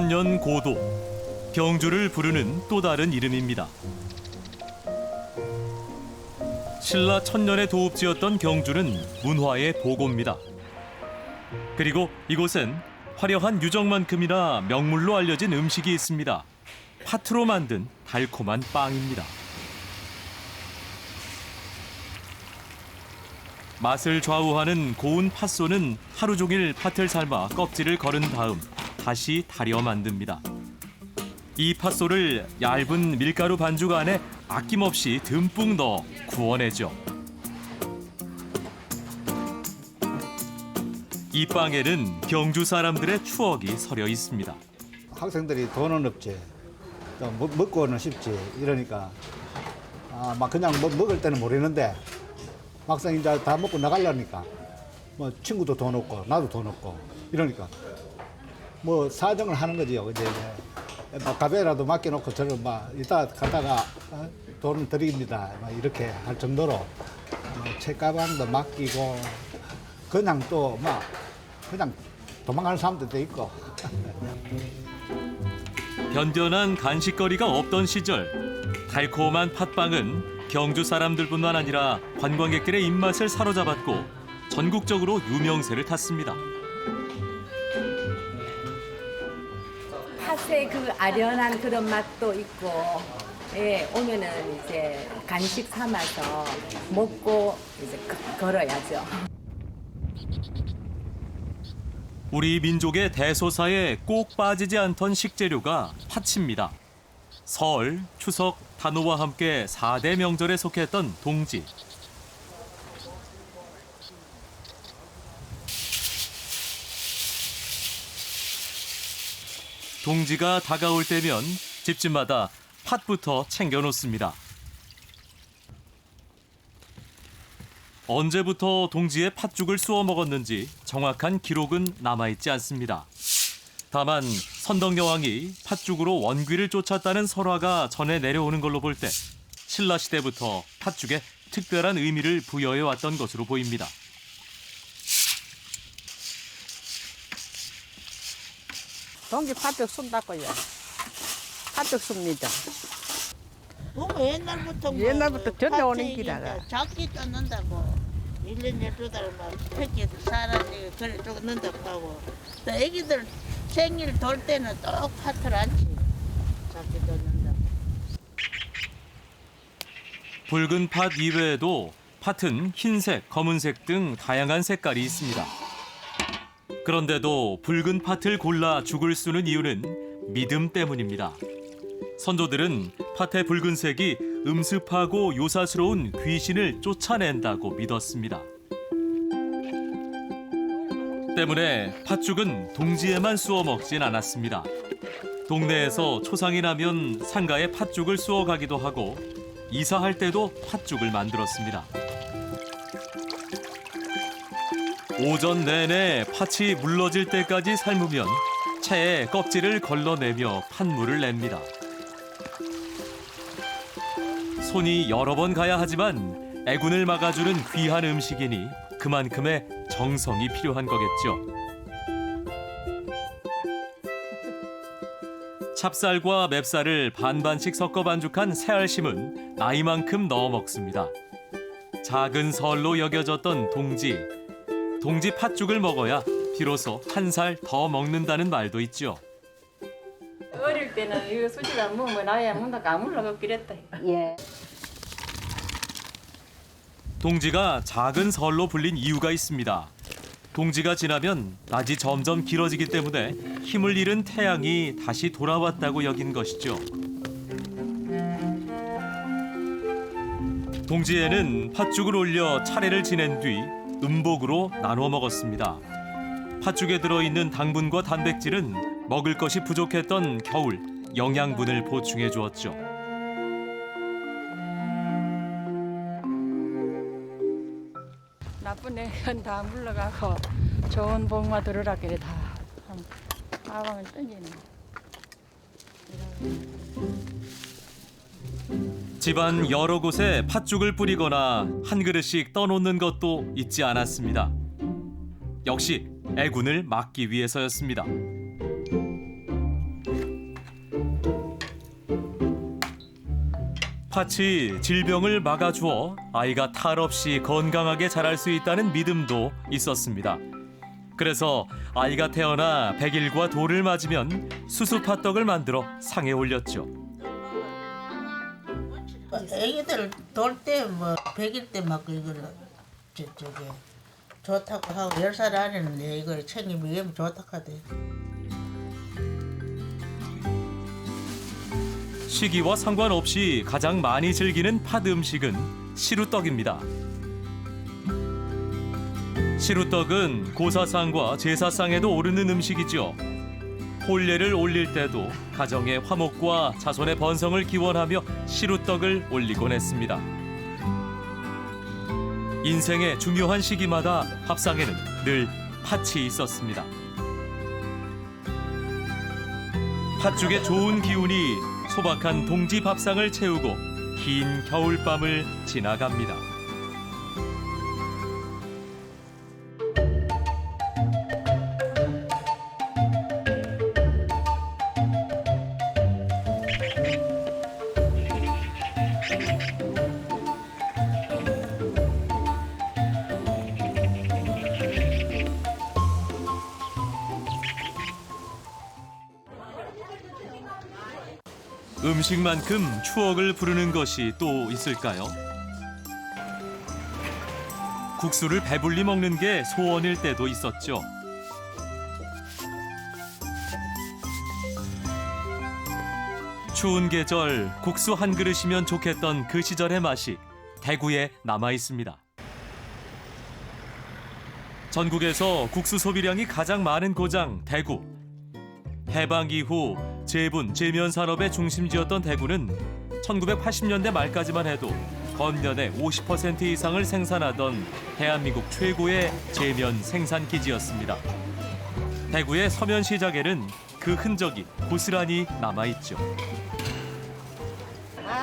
천년고도, 경주를 부르는 또 다른 이름입니다. 신라 천년의 도읍지였던 경주는 문화의 보고입니다. 그리고 이곳엔 화려한 유적만큼이나 명물로 알려진 음식이 있습니다. 팥으로 만든 달콤한 빵입니다. 맛을 좌우하는 고운 팥소는 하루 종일 팥을 삶아 껍질을 거른 다음 다시 달여 만듭니다. 이 팥소를 얇은 밀가루 반죽 안에 아낌없이 듬뿍 넣어 구워내죠. 이 빵에는 경주 사람들의 추억이 서려 있습니다. 학생들이 돈은 없지, 또 먹고는 싶지 이러니까 막 그냥 먹을 때는 모르는데 막상 이제 다 먹고 나가려니까 뭐 친구도 돈 없고 나도 돈 없고 이러니까 뭐 사정을 하는 거지요. 이제 막 가게라도 맡겨놓고 저는 막 이따 갔다가 돈을 드립니다 막 이렇게 할 정도로 책가방도 맡기고 그냥 또 막 그냥 도망가는 사람들도 있고. 변변한 간식거리가 없던 시절, 달콤한 팥빵은 경주 사람들뿐만 아니라 관광객들의 입맛을 사로잡았고 전국적으로 유명세를 탔습니다. 팥의 그 아련한 그런 맛도 있고, 예, 오면은 이제 간식 삼아서 먹고 이제 걸어야죠. 우리 민족의 대소사에 꼭 빠지지 않던 식재료가 팥입니다. 설, 추석, 단오와 함께 4대 명절에 속했던 동지. 동지가 다가올 때면 집집마다 팥부터 챙겨 놓습니다. 언제부터 동지에 팥죽을 쑤어 먹었는지 정확한 기록은 남아있지 않습니다. 다만 선덕여왕이 팥죽으로 원귀를 쫓았다는 설화가 전해 내려오는 걸로 볼 때 신라시대부터 팥죽에 특별한 의미를 부여해왔던 것으로 보입니다. 동지 팥죽 쏜다고요. 팥죽 씁니다. 옛날부터 전해오는 기라가. 작게 쫓는다고. 1년 12달 막 폐기 사라지고 그래 쫓는다고 하고 또 애기들 생일 돌 때는 또 팥을 안지. 작게 쫓는다고. 붉은 팥 이외에도 팥은 흰색, 검은색 등 다양한 색깔이 있습니다. 그런데도 붉은 팥을 골라 죽을 쓰는 이유는 믿음 때문입니다. 선조들은 팥의 붉은색이 음습하고 요사스러운 귀신을 쫓아낸다고 믿었습니다. 때문에 팥죽은 동지에만 쑤어 먹진 않았습니다. 동네에서 초상이 나면 상가에 팥죽을 쑤어 가기도 하고 이사할 때도 팥죽을 만들었습니다. 오전 내내 팥이 물러질 때까지 삶으면 채에 껍질을 걸러내며 팥물을 냅니다. 손이 여러 번 가야 하지만 애군을 막아주는 귀한 음식이니 그만큼의 정성이 필요한 거겠죠. 찹쌀과 맵쌀을 반반씩 섞어 반죽한 새알심은 나이만큼 넣어 먹습니다. 작은 설로 여겨졌던 동지 팥죽을 먹어야 비로소 한 살 더 먹는다는 말도 있죠. 어릴 때는 이거 수지가 먹으면 나야 뭔가 까물러가 그랬다. 예. 동지가 작은 설로 불린 이유가 있습니다. 동지가 지나면 낮이 점점 길어지기 때문에 힘을 잃은 태양이 다시 돌아왔다고 여긴 것이죠. 동지에는 팥죽을 올려 차례를 지낸 뒤 음복으로 나눠 먹었습니다. 팥죽에 들어있는 당분과 단백질은 먹을 것이 부족했던 겨울 영양분을 보충해 주었죠. 나쁜 애는 다 물러가고 좋은 복만 들으라 그래 다 가방을 던지네. 집안 여러 곳에 팥죽을 뿌리거나 한 그릇씩 떠놓는 것도 잊지 않았습니다. 역시 애군을 막기 위해서였습니다. 팥이 질병을 막아주어 아이가 탈 없이 건강하게 자랄 수 있다는 믿음도 있었습니다. 그래서 아이가 태어나 100일과 돌을 맞으면 수수팥떡을 만들어 상에 올렸죠. 애기들 돌 때 뭐 100일 때 막 이거를 저게 좋다고 하고 10살 안에는 이걸 챙기면 좋다고 하대. 시기와 상관없이 가장 많이 즐기는 팥 음식은 시루떡입니다. 시루떡은 고사상과 제사상에도 오르는 음식이죠. 혼례를 올릴 때도 가정의 화목과 자손의 번성을 기원하며 시루떡을 올리곤 했습니다. 인생의 중요한 시기마다 밥상에는 늘 팥이 있었습니다. 팥죽의 좋은 기운이 소박한 동지 밥상을 채우고 긴 겨울밤을 지나갑니다. 음식만큼 추억을 부르는 것이 또 있을까요? 국수를 배불리 먹는 게 소원일 때도 있었죠. 추운 계절 국수 한 그릇이면 좋겠던 그 시절의 맛이 대구에 남아 있습니다. 전국에서 국수 소비량이 가장 많은 고장 대구. 해방 이후 제분, 제면 산업의 중심지였던 대구는 1980년대 말까지만 해도 건면의 50% 이상을 생산하던 대한민국 최고의 제면 생산 기지였습니다. 대구의 서면 시장에는 그 흔적이 고스란히 남아있죠.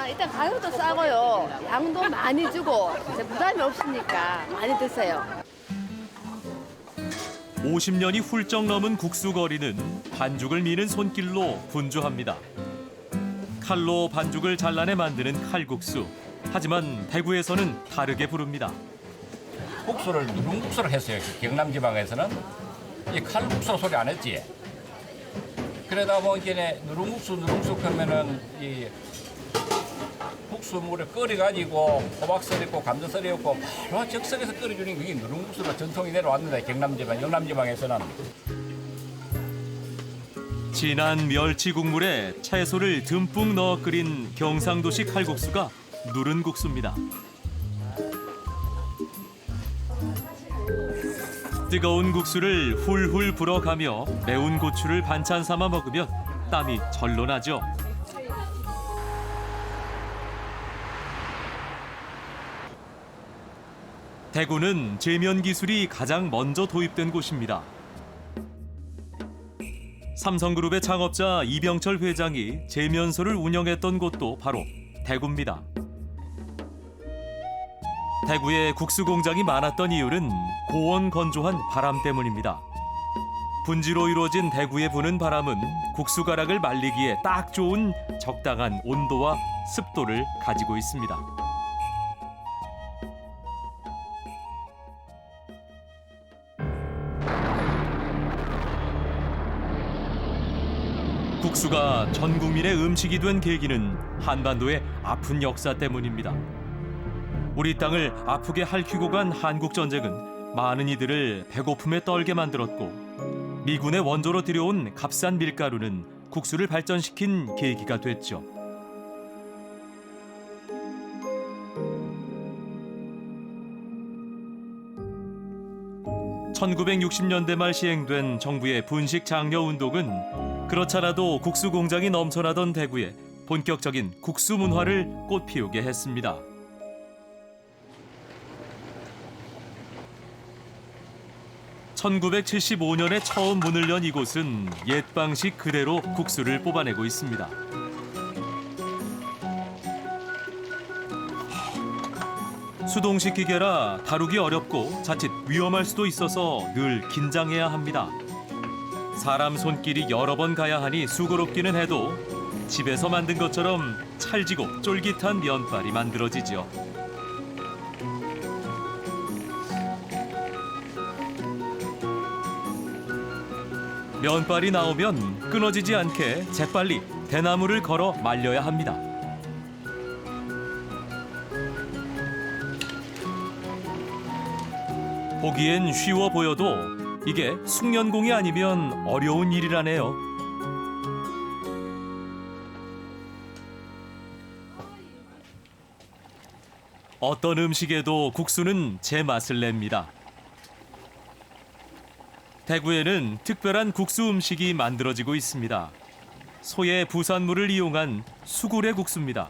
일단 가격도 싸고요. 양도 많이 주고 부담이 없으니까 많이 드세요. 50년이 훌쩍 넘은 국수거리는 반죽을 미는 손길로 분주합니다. 칼로 반죽을 잘라내 만드는 칼국수. 하지만 대구에서는 다르게 부릅니다. 국수를 누룽국수를 했어요. 경남 지방에서는 이 칼국수 소리 안 했지. 그러다 보니까 누룽국수 하면은 이 국수물에 끓여가지고 호박썰 있고 감자썰 있고 바로 즉석에서 끓여주는 게 누룽국수로 전통이 내려왔는데 경남지방, 영남지방에서는. 진한 멸치 국물에 채소를 듬뿍 넣어 끓인 경상도식 칼국수가 누른국수입니다. 뜨거운 국수를 훌훌 불어가며 매운 고추를 반찬 삼아 먹으면 땀이 절로 나죠. 대구는 제면 기술이 가장 먼저 도입된 곳입니다. 삼성그룹의 창업자 이병철 회장이 제면소를 운영했던 곳도 바로 대구입니다. 대구에 국수 공장이 많았던 이유는 고온 건조한 바람 때문입니다. 분지로 이루어진 대구에 부는 바람은 국수 가락을 말리기에 딱 좋은 적당한 온도와 습도를 가지고 있습니다. 국수가 전 국민의 음식이 된 계기는 한반도의 아픈 역사 때문입니다. 우리 땅을 아프게 핥히고 간 한국전쟁은 많은 이들을 배고픔에 떨게 만들었고 미군의 원조로 들여온 값싼 밀가루는 국수를 발전시킨 계기가 됐죠. (1960년대) 말 시행된 정부의 분식 장려 운동은 그렇잖아도 국수 공장이 넘쳐나던 대구에 본격적인 국수 문화를 꽃피우게 했습니다. (1975년에) 처음 문을 연 이곳은 옛 방식 그대로 국수를 뽑아내고 있습니다. 수동식 기계라 다루기 어렵고 자칫 위험할 수도 있어서 늘 긴장해야 합니다. 사람 손길이 여러 번 가야 하니 수고롭기는 해도 집에서 만든 것처럼 찰지고 쫄깃한 면발이 만들어지죠. 면발이 나오면 끊어지지 않게 재빨리 대나무를 걸어 말려야 합니다. 보기엔 쉬워 보여도 이게 숙련공이 아니면 어려운 일이라네요. 어떤 음식에도 국수는 제맛을 냅니다. 대구에는 특별한 국수 음식이 만들어지고 있습니다. 소의 부산물을 이용한 수구레 국수입니다.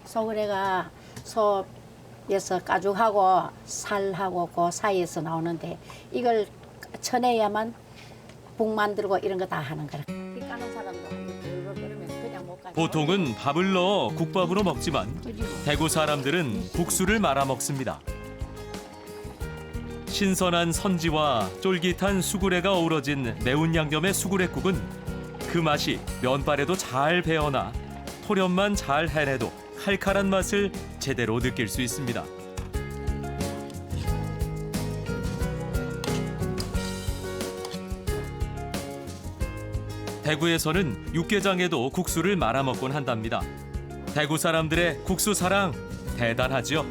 소그레가 소에서 가죽하고 살하고 그 사이에서 나오는데 이걸 쳐내야만 국 만들고 이런 거 다 하는 거라. 이 까는 사람도 그러면 그냥 못 가죠. 보통은 밥을 넣어 국밥으로 먹지만 대구 사람들은 국수를 말아 먹습니다. 신선한 선지와 쫄깃한 수구레가 어우러진 매운 양념의 수구레국은 그 맛이 면발에도 잘 배어나 토렴만 잘 해내도 칼칼한 맛을 제대로 느낄 수 있습니다. 대구에서는 육개장에도 국수를 말아 먹곤 한답니다. 대구 사람들의 국수 사랑 대단하죠.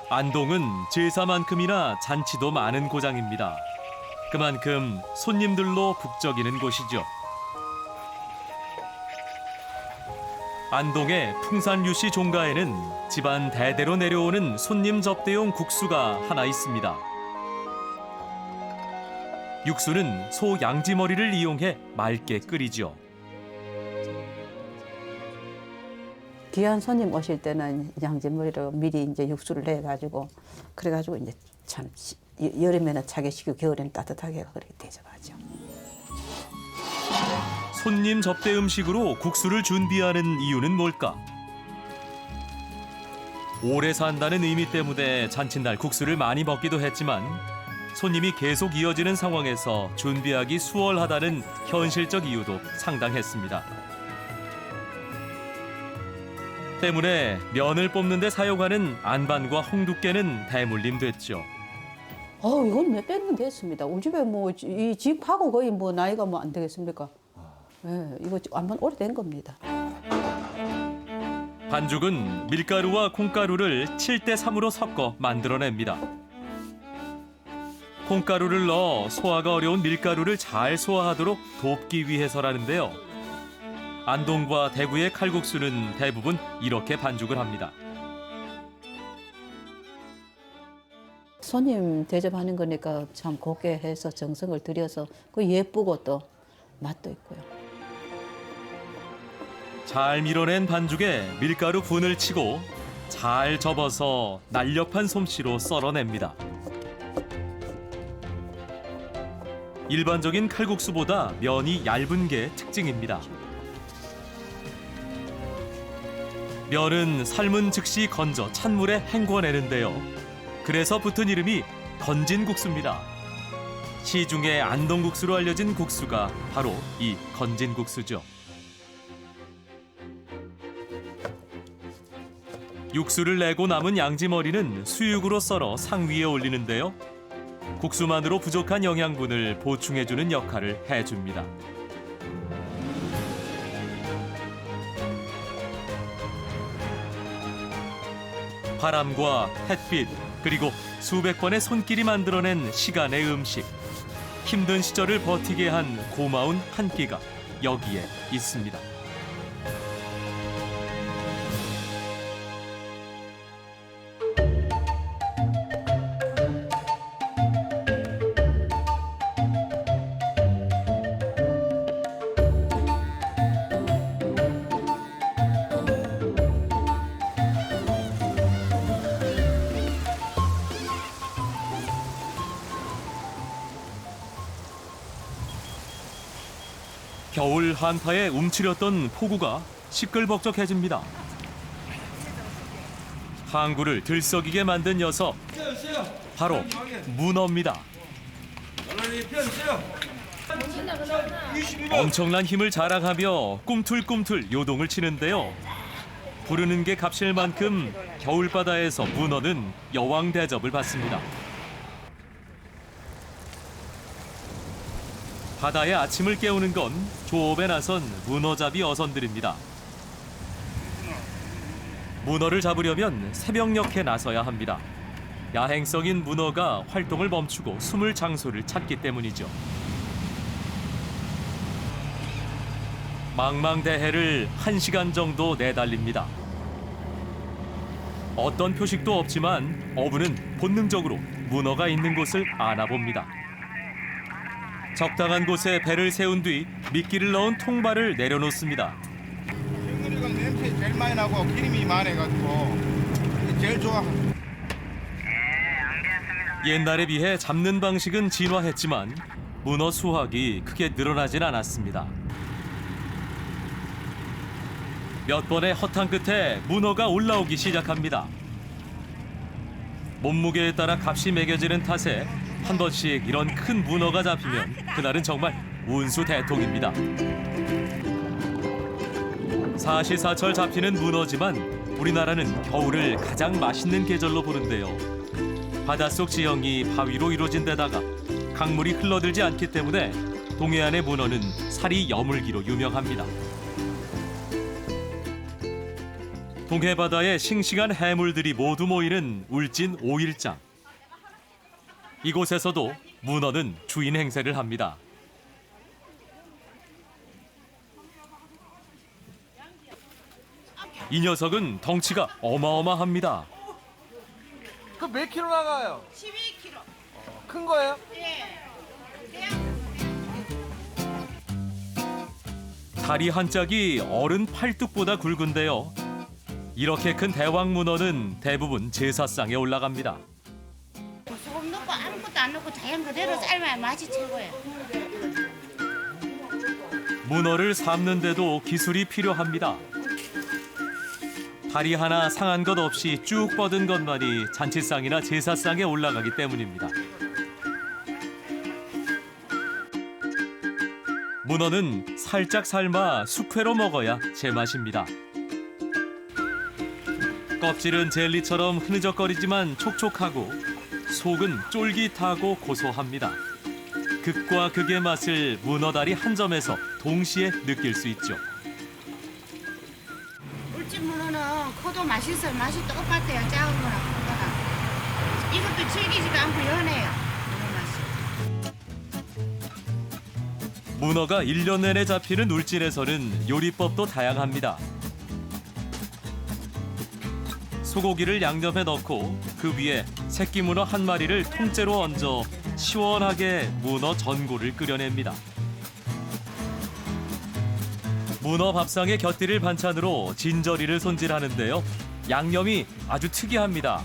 안동은 제사만큼이나 잔치도 많은 고장입니다. 그만큼 손님들로 북적이는 곳이죠. 안동의 풍산유씨 종가에는 집안 대대로 내려오는 손님 접대용 국수가 하나 있습니다. 육수는 소 양지머리를 이용해 맑게 끓이죠. 귀한 손님 오실 때는 양지머리로 미리 이제 육수를 내 가지고 그래가지고 이제 참 여름에는 차게 식히고 겨울에는 따뜻하게 그렇게 대접하죠. 손님 접대 음식으로 국수를 준비하는 이유는 뭘까? 오래 산다는 의미 때문에 잔칫날 국수를 많이 먹기도 했지만 손님이 계속 이어지는 상황에서 준비하기 수월하다는 현실적 이유도 상당했습니다. 때문에 면을 뽑는 데 사용하는 안반과 홍두깨는 대물림 됐죠. 이건 몇 백년 됐습니다. 우리 집에 뭐 이 집하고 거의 뭐 나이가 뭐 안 되겠습니까? 예, 이거 안반 오래된 겁니다. 반죽은 밀가루와 콩가루를 7대3으로 섞어 만들어냅니다. 콩가루를 넣어 소화가 어려운 밀가루를 잘 소화하도록 돕기 위해서라는데요. 안동과 대구의 칼국수는 대부분 이렇게 반죽을 합니다. 손님 대접하는 거니까 참 곱게 해서 정성을 들여서 그 예쁘고 또 맛도 있고요. 잘 밀어낸 반죽에 밀가루 분을 치고 잘 접어서 날렵한 솜씨로 썰어냅니다. 일반적인 칼국수보다 면이 얇은 게 특징입니다. 면은 삶은 즉시 건져 찬물에 헹궈내는데요. 그래서 붙은 이름이 건진국수입니다. 시중에 안동국수로 알려진 국수가 바로 이 건진국수죠. 육수를 내고 남은 양지머리는 수육으로 썰어 상 위에 올리는데요. 국수만으로 부족한 영양분을 보충해주는 역할을 해줍니다. 바람과 햇빛 그리고 수백 번의 손길이 만들어낸 시간의 음식. 힘든 시절을 버티게 한 고마운 한 끼가 여기에 있습니다. 겨울 한파에 움츠렸던 폭우가 시끌벅적해집니다. 항구를 들썩이게 만든 녀석, 바로 문어입니다. 엄청난 힘을 자랑하며 꿈틀꿈틀 요동을 치는데요. 부르는 게 값일 만큼 겨울바다에서 문어는 여왕 대접을 받습니다. 바다의 아침을 깨우는 건 조업에 나선 문어잡이 어선들입니다. 문어를 잡으려면 새벽녘에 나서야 합니다. 야행성인 문어가 활동을 멈추고 숨을 장소를 찾기 때문이죠. 망망대해를 1시간 정도 내달립니다. 어떤 표식도 없지만 어부는 본능적으로 문어가 있는 곳을 알아봅니다. 적당한 곳에 배를 세운 뒤 미끼를 넣은 통발을 내려놓습니다. 생선이가 냄새 제일 많이 나고 기름이 많아가지고 제일 좋아. 옛날에 비해 잡는 방식은 진화했지만 문어 수확이 크게 늘어나진 않았습니다. 몇 번의 허탕 끝에 문어가 올라오기 시작합니다. 몸무게에 따라 값이 매겨지는 탓에 한 번씩 이런 큰 문어가 잡히면 그날은 정말 운수대통입니다. 사시사철 잡히는 문어지만 우리나라는 겨울을 가장 맛있는 계절로 부른대요. 바닷속 지형이 바위로 이루어진 데다가 강물이 흘러들지 않기 때문에 동해안의 문어는 살이 여물기로 유명합니다. 동해바다의 싱싱한 해물들이 모두 모이는 울진 5일장. 이곳에서도 문어는 주인 행세를 합니다. 이 녀석은 덩치가 어마어마합니다. 그 몇 킬로 나가요? 12kg. 큰 거예요? 다리 한 짝이 어른 팔뚝보다 굵은데요. 이렇게 큰 대왕 문어는 대부분 제사상에 올라갑니다. 소금 넣고 아무것도 안 넣고 자연 그대로 삶아야 맛이 최고예요. 문어를 삶는데도 기술이 필요합니다. 다리 하나 상한 것 없이 쭉 뻗은 것만이 잔치상이나 제사상에 올라가기 때문입니다. 문어는 살짝 삶아 숙회로 먹어야 제맛입니다. 껍질은 젤리처럼 흐느적거리지만 촉촉하고 속은 쫄깃하고 고소합니다. 극과 극의 맛을 문어다리 한 점에서 동시에 느낄 수 있죠. 울진 문어는 커도 맛있어요. 맛이 똑같아요. 작은 거나 큰 거나. 이것도 질기지가 않고 연해요. 문어 맛이. 문어가 1년 내내 잡히는 울진에서는 요리법도 다양합니다. 소고기를 양념해 넣고 그 위에 새끼 문어 한 마리를 통째로 얹어 시원하게 문어 전골을 끓여냅니다. 문어 밥상에 곁들일 반찬으로 진저리를 손질하는데요. 양념이 아주 특이합니다.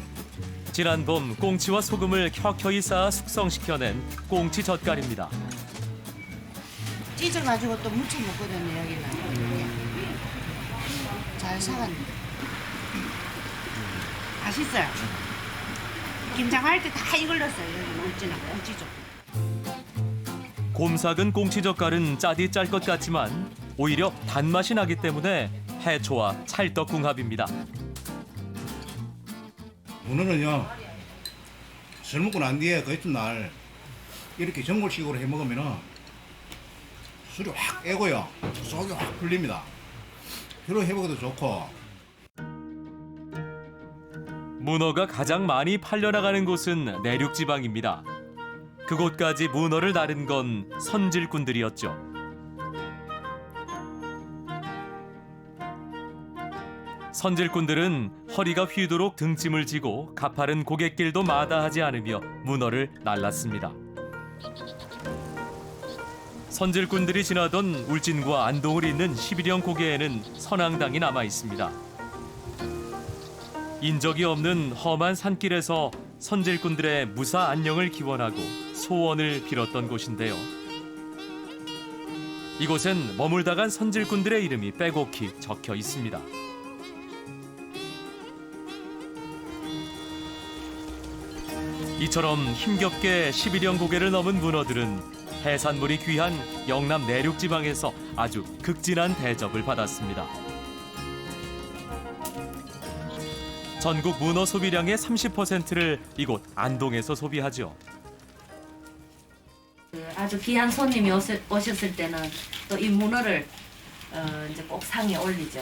지난 봄 꽁치와 소금을 켜켜이 쌓아 숙성시켜낸 꽁치 젓갈입니다. 찢어가지고 또 무쳐 먹거든요. 여기는. 잘 사갔네. 맛있어요. 김장할 때 다 이걸 넣었어요. 여기 울진하고 꽁치젓. 곰삭은 꽁치 젓갈은 짜디 짤 것 같지만 오히려 단맛이 나기 때문에 해초와 찰떡궁합입니다. 문어는요, 술 먹고 난 뒤에 그 이튿날 이렇게 전골식으로 해 먹으면은 술이 확 애고요. 속이 확 풀립니다. 피로 회복에도 좋고. 문어가 가장 많이 팔려나가는 곳은 내륙 지방입니다. 그곳까지 문어를 나른 건 선질꾼들이었죠. 선질꾼들은 허리가 휘도록 등짐을 지고 가파른 고갯길도 마다하지 않으며 문어를 날랐습니다. 선질꾼들이 지나던 울진과 안동을 잇는 11형 고개에는 선앙당이 남아 있습니다. 인적이 없는 험한 산길에서 선질꾼들의 무사 안녕을 기원하고 소원을 빌었던 곳인데요. 이곳엔 머물다 간 선질꾼들의 이름이 빼곡히 적혀 있습니다. 이처럼 힘겹게 11형 고개를 넘은 문어들은 해산물이 귀한 영남 내륙 지방에서 아주 극진한 대접을 받았습니다. 전국 문어 소비량의 30%를 이곳 안동에서 소비하죠. 아주 귀한 손님이 오셨을 때는 또 이 문어를 이제 꼭 상에 올리죠.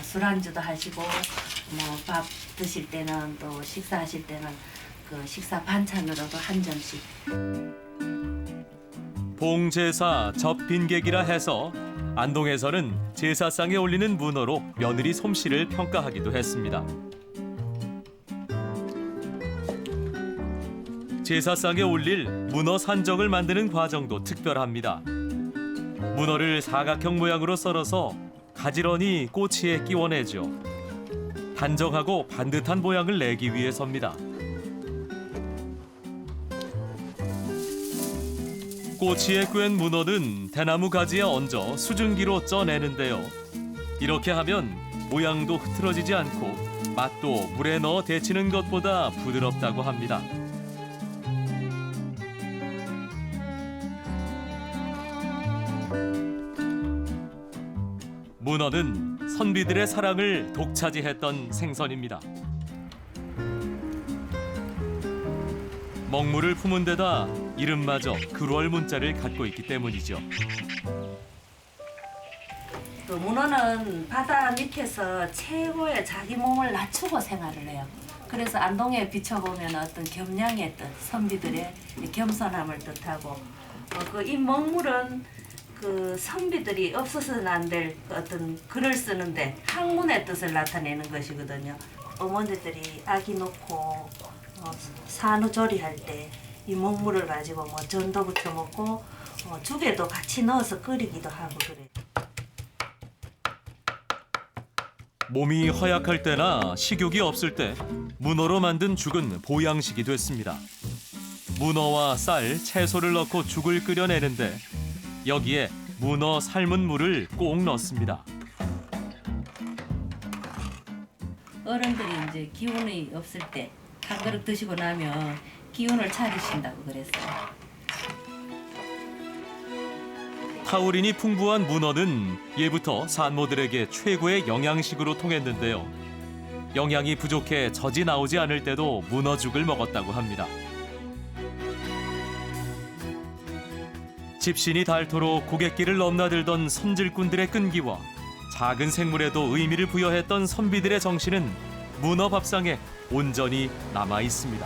술안주도 하시고 뭐 밥 드실 때는 또 식사하실 때는 그 식사 반찬으로도 한 점씩. 봉제사, 접빈객이라 해서 안동에서는 제사상에 올리는 문어로 며느리 솜씨를 평가하기도 했습니다. 제사상에 올릴 문어 산적을 만드는 과정도 특별합니다. 문어를 사각형 모양으로 썰어서 가지런히 꼬치에 끼워내죠. 단정하고 반듯한 모양을 내기 위해서입니다. 꼬치에 꿰은 문어는 대나무 가지에 얹어 수증기로 쪄내는데요. 이렇게 하면 모양도 흐트러지지 않고 맛도 물에 넣어 데치는 것보다 부드럽다고 합니다. 문어는 선비들의 사랑을 독차지했던 생선입니다. 먹물을 품은 데다 이름마저 그루얼 문자를 갖고 있기 때문이죠. 또 문어는 바다 밑에서 최고의 자기 몸을 낮추고 생활을 해요. 그래서 안동에 비춰보면 어떤 겸양의 뜻, 선비들의 겸손함을 뜻하고 이 먹물은 그 선비들이 없어서는 안 될 어떤 글을 쓰는데 학문의 뜻을 나타내는 것이거든요. 어머니들이 아기 놓고 산후조리할 때 이 먹물을 가지고 뭐 전도 부쳐 먹고 죽에도 같이 넣어서 끓이기도 하고 그래요. 몸이 허약할 때나 식욕이 없을 때 문어로 만든 죽은 보양식이 됐습니다. 문어와 쌀, 채소를 넣고 죽을 끓여내는데 여기에 문어 삶은 물을 꼭 넣습니다. 어른들이 이제 기운이 없을 때 한 그릇 드시고 나면 기운을 차리신다고 그랬어요. 타우린이 풍부한 문어는 예부터 산모들에게 최고의 영양식으로 통했는데요. 영양이 부족해 젖이 나오지 않을 때도 문어죽을 먹었다고 합니다. 집신이 닳도록 고갯길을 넘나들던 선질꾼들의 끈기와 작은 생물에도 의미를 부여했던 선비들의 정신은 문어 밥상에 온전히 남아 있습니다.